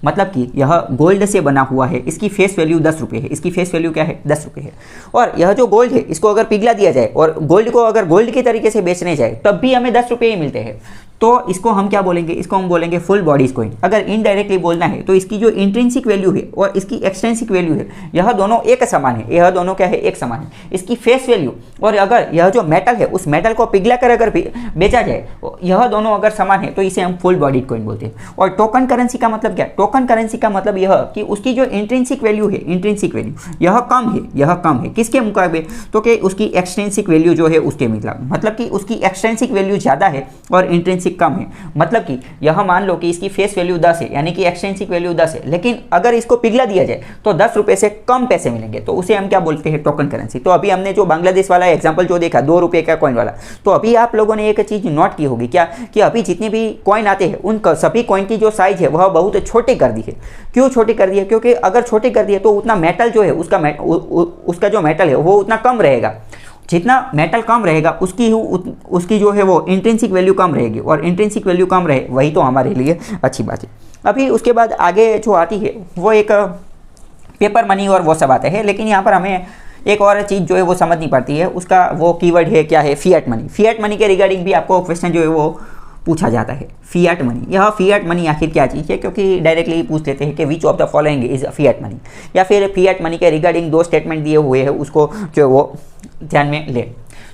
मतलब कि यह गोल्ड से बना हुआ है, इसकी फेस वैल्यू 10 रुपये है, इसकी फेस वैल्यू क्या है 10 रुपये है, और यह जो गोल्ड है इसको अगर पिघला दिया जाए और गोल्ड को अगर गोल्ड की तरीके से बेचने जाए तब भी हमें 10 रुपये ही मिलते हैं, तो इसको हम क्या बोलेंगे? इसको हम बोलेंगे फुल बॉडीज कॉइन। अगर इनडायरेक्टली बोलना है तो इसकी जो इंट्रिंसिक वैल्यू है और इसकी एक्सटेंसिक वैल्यू है यह दोनों एक समान है, यह दोनों क्या है एक समान है। इसकी फेस वैल्यू और अगर यह जो मेटल है उस मेटल को पिघला कर अगर बेचा जाए, यह दोनों अगर समान है तो इसे हम फुल बॉडीड कॉइन बोलते हैं। और टोकन करेंसी का मतलब क्या? टोकन करेंसी का मतलब यह कि उसकी जो इंट्रिंसिक वैल्यू है, इंट्रिंसिक वैल्यू यह कम है किसके मुकाबले? तो कि उसकी एक्सटेंसिक वैल्यू जो है उसके मतलब कि उसकी एक्सटेंसिक वैल्यू ज़्यादा है और इंट्रिंसिक कम है। मतलब कि यह मान लो कि इसकी फेस वैल्यू 10 है यानी कि एक्सटेंसिक वैल्यू 10 है, लेकिन अगर इसको पिघला दिया जाए तो 10 रुपये से कम पैसे मिलेंगे, तो उसे हम क्या बोलते हैं? Token currency. तो अभी हमने जो बांग्लादेश वाला एग्जांपल जो देखा 2 रुपये का कॉइन वाला, तो अभी आप लोगों ने एक चीज़ नोट की होगी क्या, कि अभी जितने भी कॉइन आते हैं उन सभी कॉइन की जो साइज है वह बहुत छोटी कर दी है। क्यों छोटी कर दी है? क्योंकि अगर छोटी कर दी है तो उतना मेटल जो है उसका जो मेटल है वो उतना कम रहेगा, जितना मेटल कम रहेगा उसकी जो है वो इंट्रिंसिक वैल्यू कम रहेगी, और इंट्रिंसिक वैल्यू कम रहे वही तो हमारे लिए अच्छी बात है। अभी उसके बाद आगे जो आती है वो एक पेपर मनी और वो सब आते हैं, लेकिन यहाँ पर हमें एक और चीज़ जो है वो समझनी पड़ती है, उसका वो कीवर्ड है क्या है? Fiat money. फिएट मनी के रिगार्डिंग भी आपको क्वेश्चन जो है वो पूछा जाता है। फिएट मनी, यह फिएट मनी आखिर क्या चीज़ है? क्योंकि डायरेक्टली पूछ लेते हैं कि which of the following is fiat money, या फिर फिएट मनी के रिगार्डिंग 2 स्टेटमेंट दिए हुए हैं उसको जो है वो ध्यान में ले।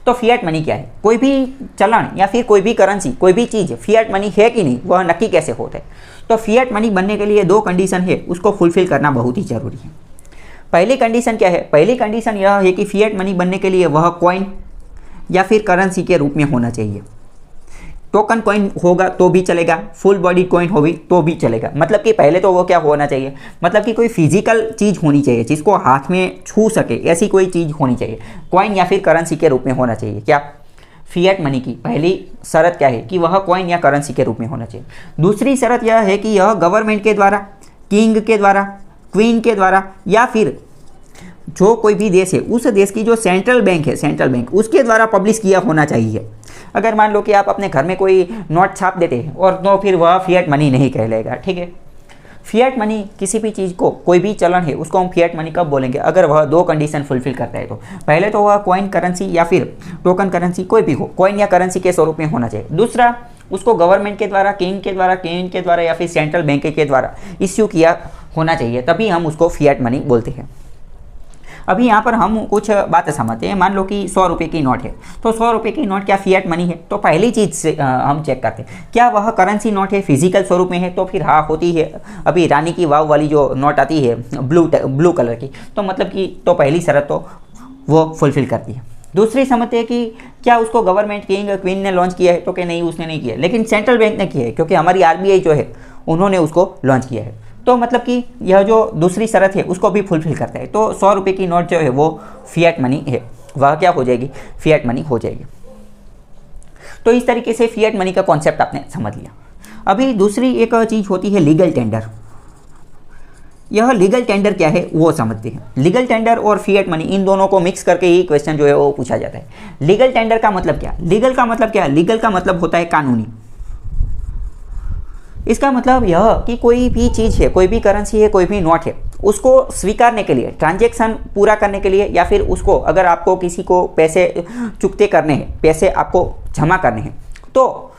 तो फिएट मनी क्या है? कोई भी चलन या फिर कोई भी करेंसी, कोई भी चीज़ फिएट मनी है कि नहीं, वह नक्की कैसे होता है? तो फिएट मनी बनने के लिए 2 कंडीशन है, उसको फुलफिल करना बहुत ही जरूरी है। पहली कंडीशन क्या है? पहली कंडीशन यह है कि फिएट मनी बनने के लिए वह कॉइन या फिर करेंसी के रूप में होना चाहिए। टोकन कॉइन होगा तो भी चलेगा, फुल बॉडी कॉइन होगी तो भी चलेगा। मतलब कि पहले तो वो क्या होना चाहिए? मतलब कि कोई फिजिकल चीज़ होनी चाहिए जिसको हाथ में छू सके, ऐसी कोई चीज़ होनी चाहिए, कॉइन या फिर करेंसी के रूप में होना चाहिए। क्या? फिएट मनी की पहली शर्त क्या है? कि वह कॉइन या करेंसी के रूप में होना चाहिए। दूसरी शर्त यह है कि यह गवर्नमेंट के द्वारा, किंग के द्वारा, क्वीन के द्वारा, या फिर जो कोई भी देश है उस देश की जो सेंट्रल बैंक है, सेंट्रल बैंक, उसके द्वारा पब्लिश किया होना चाहिए। अगर मान लो कि आप अपने घर में कोई नोट छाप देते हैं और तो फिर वह फिएट मनी नहीं कहलाएगा, ठीक है। फिएट मनी किसी भी चीज़ को, कोई भी चलन है उसको हम फिएट मनी कब बोलेंगे? अगर वह 2 कंडीशन फुलफिल करता है। तो पहले तो वह कॉइन करेंसी या फिर टोकन करेंसी कोई भी हो, कॉइन या करेंसी के स्वरूप में होना चाहिए। दूसरा, उसको गवर्नमेंट के द्वारा, किंग के द्वारा, क्वीन के द्वारा या फिर सेंट्रल बैंक के द्वारा इश्यू किया होना चाहिए, तभी हम उसको फिएट मनी बोलते हैं। अभी यहाँ पर हम कुछ बातें समझते हैं। मान लो कि 100 रुपये की नोट है, तो 100 रुपये की नोट क्या फिएट मनी है? तो पहली चीज़ से हम चेक करते हैं क्या वह करेंसी नोट है, फिजिकल स्वरूप में है? तो फिर हाँ होती है। अभी रानी की वाव वाली जो नोट आती है ब्लू कलर की, तो मतलब कि तो पहली शर्त तो वो फुलफिल करती है। दूसरी समझते हैं कि क्या उसको गवर्नमेंट किंग क्वीन ने लॉन्च किया है? तो कि नहीं, उसने नहीं किया, लेकिन सेंट्रल बैंक ने किया है, क्योंकि हमारी आरबीआई जो है उन्होंने उसको लॉन्च किया है। तो मतलब कि यह जो दूसरी शर्त है उसको भी फुलफिल करता है। तो 100 रुपये की नोट जो है वो फिएट मनी है, वह क्या हो जाएगी? फिएट मनी हो जाएगी। तो इस तरीके से फिएट मनी का कॉन्सेप्ट आपने समझ लिया। अभी दूसरी एक चीज़ होती है लीगल टेंडर। यह लीगल टेंडर क्या है वो समझते हैं। लीगल टेंडर और फिएट मनी, इन दोनों को मिक्स करके ही क्वेश्चन जो है वो पूछा जाता है। लीगल टेंडर का मतलब क्या? लीगल का मतलब क्या है? लीगल का मतलब होता है कानूनी। इसका मतलब यह कि कोई भी चीज़ है, कोई भी करेंसी है, कोई भी नोट है, उसको स्वीकारने के लिए, ट्रांजैक्शन पूरा करने के लिए, या फिर उसको अगर आपको किसी को पैसे चुकते करने हैं, पैसे आपको जमा करने हैं, तो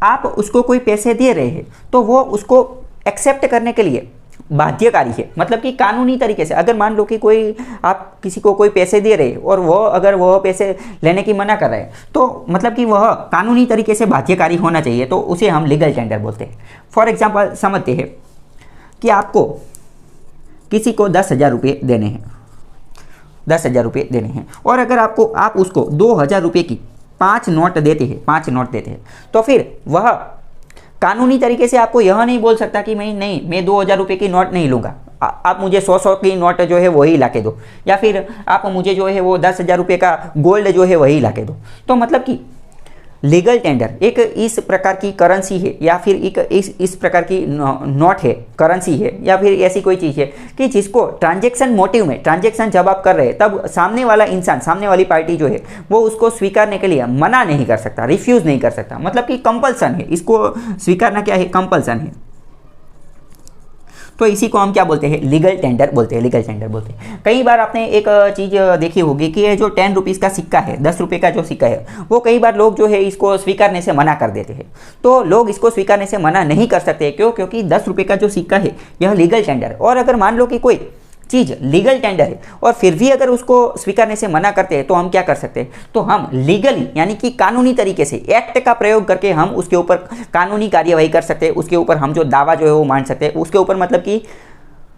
आप उसको कोई पैसे दे रहे हैं, तो वो उसको एक्सेप्ट करने के लिए बाध्यकारी है। मतलब कि कानूनी तरीके से अगर मान लो कि कोई आप किसी को कोई पैसे दे रहे हैं और वह अगर वह पैसे लेने की मना कर रहे हैं, तो मतलब कि वह कानूनी तरीके से बाध्यकारी होना चाहिए, तो उसे हम लीगल टेंडर बोलते हैं। फॉर एग्जांपल समझते हैं कि आपको किसी को 10,000 रुपये देने हैं, 10,000 रुपये देने हैं, और अगर आप उसको 2,000 रुपये की 5 नोट देते हैं, तो फिर वह कानूनी तरीके से आपको यह नहीं बोल सकता कि मैं 2,000 रुपये की नोट नहीं लूँगा, आप मुझे 100 की नोट जो है वही ला के दो, या फिर आप मुझे जो है वो 10,000 रुपये का गोल्ड जो है वही ला के दो। तो मतलब कि लीगल टेंडर एक इस प्रकार की करेंसी है, या फिर एक इस प्रकार की नोट है, करेंसी है, या फिर ऐसी कोई चीज़ है कि जिसको ट्रांजैक्शन मोटिव में, ट्रांजैक्शन जब आप कर रहे हैं तब सामने वाला इंसान, सामने वाली पार्टी जो है वो उसको स्वीकारने के लिए मना नहीं कर सकता, रिफ्यूज़ नहीं कर सकता। मतलब कि कंपल्सन है, इसको स्वीकारना क्या है? कंपल्सन है। तो इसी को हम क्या बोलते हैं? लीगल टेंडर बोलते हैं, लीगल टेंडर बोलते हैं। कई बार आपने एक चीज़ देखी होगी कि ये जो 10 रुपीज़ का सिक्का है, 10 रुपये का जो सिक्का है, वो कई बार लोग जो है इसको स्वीकारने से मना कर देते हैं। तो लोग इसको स्वीकारने से मना नहीं कर सकते, क्यों? क्योंकि 10 रुपये का जो सिक्का है यह लीगल टेंडर है। और अगर मान लो कि कोई चीज़ लीगल टेंडर है और फिर भी अगर उसको स्वीकारने से मना करते हैं, तो हम क्या कर सकते हैं? तो हम लीगली, यानी कि कानूनी तरीके से एक्ट का प्रयोग करके हम उसके ऊपर कानूनी कार्यवाही कर सकते हैं, उसके ऊपर हम जो दावा जो है वो मान सकते हैं, उसके ऊपर मतलब कि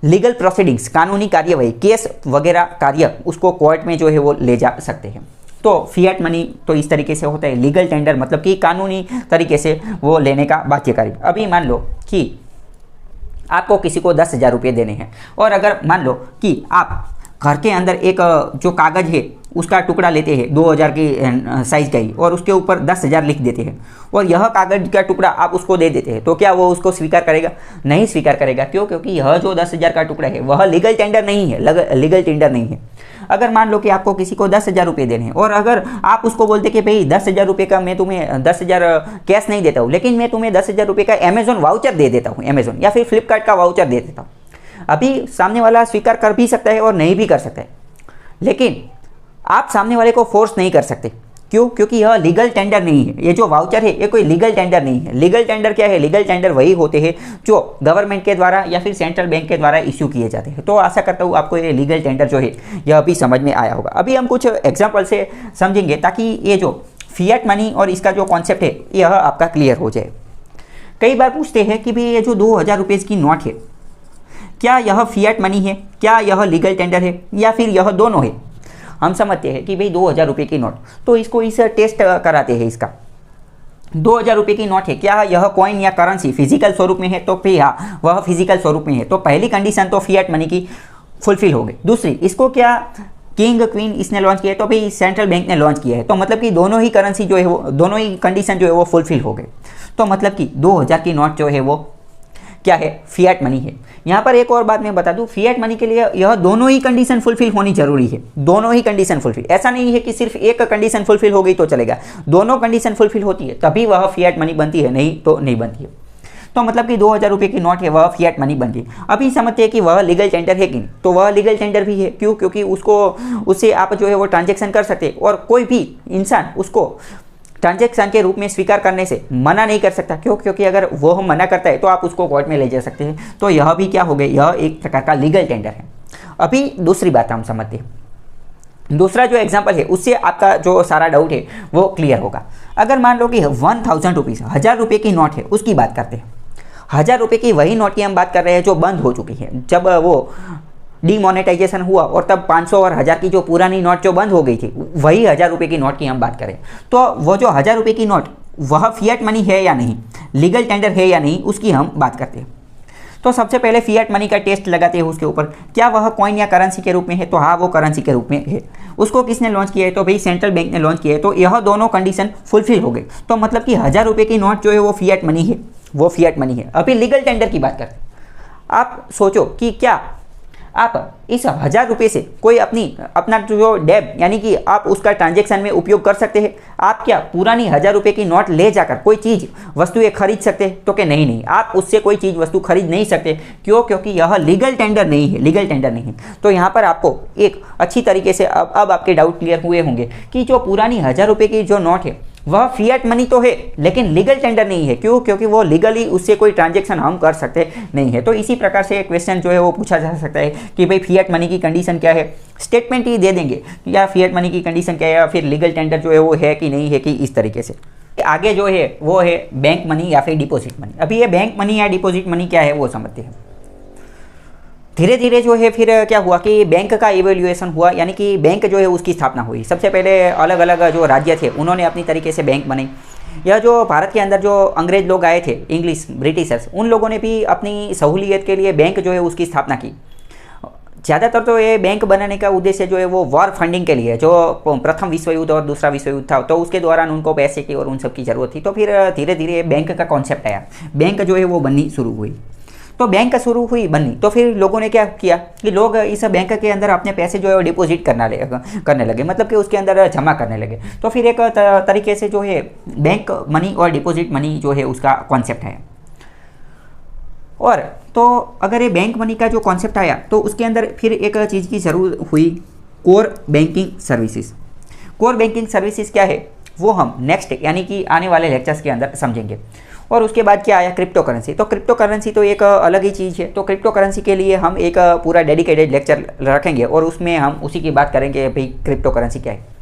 लीगल प्रोसीडिंग्स, कानूनी कार्यवाही, केस वगैरह कार्य उसको कोर्ट में जो है वो ले जा सकते हैं। तो फिएट मनी तो इस तरीके से होता है। लीगल टेंडर मतलब कि कानूनी तरीके से वो लेने का बाध्यकारी। अभी मान लो कि आपको किसी को 10,000 रुपये देने हैं, और अगर मान लो कि आप घर के अंदर एक जो कागज़ है उसका टुकड़ा लेते हैं 2,000 की साइज़ का ही, और उसके ऊपर 10,000 लिख देते हैं, और यह कागज़ का टुकड़ा आप उसको दे देते हैं, तो क्या वो उसको स्वीकार करेगा? नहीं स्वीकार करेगा। क्यों? क्योंकि यह जो 10,000 का टुकड़ा है वह लीगल टेंडर नहीं है, लीगल टेंडर नहीं है। अगर मान लो कि आपको किसी को 10,000 रुपये देने हैं, और अगर आप उसको बोलते कि भाई 10,000 रुपये का मैं तुम्हें 10,000 कैश नहीं देता हूँ, लेकिन मैं तुम्हें 10,000 रुपये का अमेजोन वाउचर दे देता हूँ, अमेजोन या फिर फ्लिपकार्ट का वाउचर दे देता हूँ, अभी सामने वाला स्वीकार कर भी सकता है और नहीं भी कर सकता है, लेकिन आप सामने वाले को फोर्स नहीं कर सकते। क्यों? क्योंकि यह लीगल टेंडर नहीं है। ये जो वाउचर है ये कोई लीगल टेंडर नहीं है। लीगल टेंडर क्या है? लीगल टेंडर वही होते हैं जो गवर्नमेंट के द्वारा या फिर सेंट्रल बैंक के द्वारा इश्यू किए जाते हैं। तो आशा करता हूँ आपको ये लीगल टेंडर जो है यह अभी समझ में आया होगा। अभी हम कुछ एग्जाम्पल से समझेंगे ताकि ये जो फिएट मनी और इसका जो कॉन्सेप्ट है यह आपका क्लियर हो जाए। कई बार पूछते हैं कि भाई ये जो 2,000 रुपये की नोट है, क्या यह फिएट मनी है, क्या यह लीगल टेंडर है, या फिर यह दोनों है? हम समझते हैं कि भाई 2,000 रुपये की नोट, तो इसको इस टेस्ट कराते हैं। इसका 2,000 रुपये की नोट है, क्या यह कॉइन या करेंसी फिजिकल स्वरूप में है? तो फिर हाँ, वह फिजिकल स्वरूप में है, तो पहली कंडीशन तो फिएट मनी की फुलफिल हो गई। दूसरी, इसको क्या किंग क्वीन इसने लॉन्च किया है? तो भाई सेंट्रल बैंक ने लॉन्च किया है, तो मतलब कि दोनों ही करेंसी जो है वो, दोनों ही कंडीशन जो है वो फुलफिल हो गए। तो मतलब कि 2,000 की नोट जो है वो क्या है? फिएट मनी है। यहाँ पर एक और बात मैं बता दूं, फिएट मनी के लिए यह दोनों ही कंडीशन फुलफिल होनी जरूरी है। दोनों ही कंडीशन फुलफिल, ऐसा नहीं है कि सिर्फ एक कंडीशन फुलफिल हो गई तो चलेगा, दोनों कंडीशन फुलफिल होती है तभी वह फिएट मनी बनती है, नहीं तो नहीं बनती है। तो मतलब कि 2,000 रुपये की नोट है वह फिएट मनी बन गई। अभी समझते हैं कि वह लीगल टेंडर है कि नहीं, तो वह लीगल टेंडर भी है। क्यों? क्योंकि उससे आप जो है वो ट्रांजेक्शन कर सकते हैं, और कोई भी इंसान उसको ट्रांजैक्शन के रूप में स्वीकार करने से मना नहीं कर सकता। क्यों? क्योंकि अगर वो मना करता है तो आप उसको कोर्ट में ले जा सकते हैं। तो यह भी क्या हो गया? यह एक प्रकार का लीगल टेंडर है। अभी दूसरी बात हम समझते हैं। दूसरा जो एग्जाम्पल है उससे आपका जो सारा डाउट है वो क्लियर होगा। अगर मान लो कि 1000 रुपीज़ 1000 रुपये की नोट है, उसकी बात करते हैं। 1000 रुपये की वही नोट की हम बात कर रहे हैं जो बंद हो चुकी है, जब वो डीमोनेटाइजेशन हुआ और तब 500 और 1000 की जो पुरानी नोट जो बंद हो गई थी, वही 1000 रुपये की नोट की हम बात करें तो वो जो 1000 रुपये की नोट वह फिएट मनी है या नहीं, लीगल टेंडर है या नहीं, उसकी हम बात करते हैं। तो सबसे पहले फिएट मनी का टेस्ट लगाते हैं उसके ऊपर, क्या वह कॉइन या करेंसी के रूप में है, तो हाँ वो करेंसी के रूप में है। उसको किसने लॉन्च किया है, तो भाई सेंट्रल बैंक ने लॉन्च किया है। तो यह दोनों कंडीशन फुलफिल हो गए, तो मतलब कि 1000 रुपये की नोट जो है वो फिएट मनी है, वो फिएट मनी है। अभी लीगल टेंडर की बात करते हैं। आप सोचो कि क्या आप इस 1000 रुपये से कोई अपना जो डेब यानी कि आप उसका ट्रांजैक्शन में उपयोग कर सकते हैं। आप क्या पुरानी 1000 रुपये की नोट ले जाकर कोई चीज़ वस्तुएं खरीद सकते हैं, तो क्या नहीं, आप उससे कोई चीज़ वस्तु खरीद नहीं सकते। क्यों? क्योंकि यह लीगल टेंडर नहीं है, लीगल टेंडर नहीं है। तो यहाँ पर आपको एक अच्छी तरीके से अब आपके डाउट क्लियर हुए होंगे कि जो पुरानी 1000 रुपये की जो नोट है वह फिएट मनी तो है लेकिन लीगल टेंडर नहीं है। क्यों? क्योंकि वो लीगली उससे कोई ट्रांजैक्शन हम कर सकते नहीं है। तो इसी प्रकार से क्वेश्चन जो है वो पूछा जा सकता है कि भाई फिएट मनी की कंडीशन क्या है, स्टेटमेंट ही दे देंगे या फिएट मनी की कंडीशन क्या है, या फिर लीगल टेंडर जो है वो है कि नहीं है, कि इस तरीके से। आगे जो है वो है बैंक मनी या फिर डिपॉजिट मनी। अभी ये बैंक मनी या डिपॉजिट मनी क्या है वो समझते हैं। धीरे धीरे जो है फिर क्या हुआ कि बैंक का इवैल्यूएशन हुआ, यानी कि बैंक जो है उसकी स्थापना हुई। सबसे पहले अलग अलग जो राज्य थे उन्होंने अपनी तरीके से बैंक बनाई। यह जो भारत के अंदर जो अंग्रेज लोग आए थे, इंग्लिश ब्रिटिशर्स, उन लोगों ने भी अपनी सहूलियत के लिए बैंक जो है उसकी स्थापना की। ज़्यादातर तो ये बैंक बनाने का उद्देश्य जो है वो वॉर फंडिंग के लिए, जो प्रथम विश्व युद्ध और दूसरा विश्व युद्ध था तो उसके दौरान उनको पैसे की और उन सब की ज़रूरत थी। तो फिर धीरे धीरे बैंक का कॉन्सेप्ट आया, बैंक जो है वो बननी शुरू हुई। तो बैंक शुरू हुई बननी, तो फिर लोगों ने क्या किया कि लोग इस बैंक के अंदर अपने पैसे जो है डिपॉजिट करने लगे, मतलब कि उसके अंदर जमा करने लगे। तो फिर एक तरीके से जो है बैंक मनी और डिपॉजिट मनी जो है उसका कॉन्सेप्ट है। और तो अगर ये बैंक मनी का जो कॉन्सेप्ट आया तो उसके अंदर फिर एक चीज़ की ज़रूरत हुई, core banking services. Core banking services क्या है वो हम नेक्स्ट यानी कि आने वाले लेक्चर्स के अंदर समझेंगे। और उसके बाद क्या आया, क्रिप्टो करेंसी। तो क्रिप्टो करेंसी तो एक अलग ही चीज़ है। तो क्रिप्टो करेंसी के लिए हम एक पूरा डेडिकेटेड लेक्चर रखेंगे और उसमें हम उसी की बात करेंगे भाई क्रिप्टो करेंसी क्या है।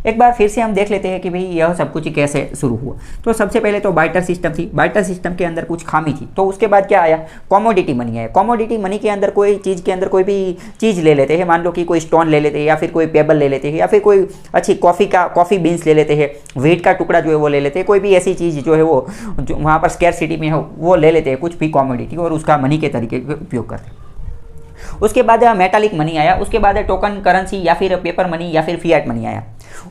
एक बार फिर से हम देख लेते हैं कि भाई यह सब कुछ कैसे शुरू हुआ। तो सबसे पहले तो बार्टर सिस्टम थी, बार्टर सिस्टम के अंदर कुछ खामी थी। तो उसके बाद क्या आया, कमोडिटी मनी है। कमोडिटी मनी के अंदर कोई चीज़ के अंदर कोई भी चीज़ ले लेते हैं, मान लो कि कोई स्टोन ले लेते हैं या फिर कोई पेबल ले लेते हैं या फिर कोई अच्छी कॉफ़ी बीन्स ले लेते हैं, व्हीट का टुकड़ा जो है वो ले लेते हैं, कोई भी ऐसी चीज़ जो है वो जो वहाँ पर स्कैरसिटी में हो वो ले लेते हैं, कुछ भी कमोडिटी, और उसका मनी के तरीके का उपयोग करते हैं। उसके बाद मेटालिक मनी आया, उसके बाद टोकन करेंसी या फिर पेपर मनी या फिर फिएट मनी आया।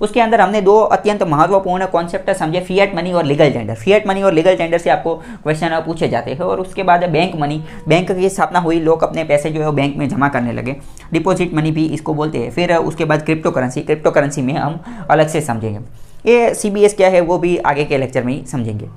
उसके अंदर हमने दो अत्यंत महत्वपूर्ण कॉन्सेप्ट समझे, फिएट मनी और लीगल टेंडर। फिएट मनी और लीगल टेंडर से आपको क्वेश्चन पूछे जाते हैं। और उसके बाद बैंक मनी, बैंक की स्थापना हुई, लोग अपने पैसे जो है बैंक में जमा करने लगे, डिपॉजिट मनी भी इसको बोलते हैं। फिर उसके बाद क्रिप्टो करेंसी, क्रिप्टो करेंसी में हम अलग से समझेंगे। ये CBS क्या है वो भी आगे के लेक्चर में ही समझेंगे।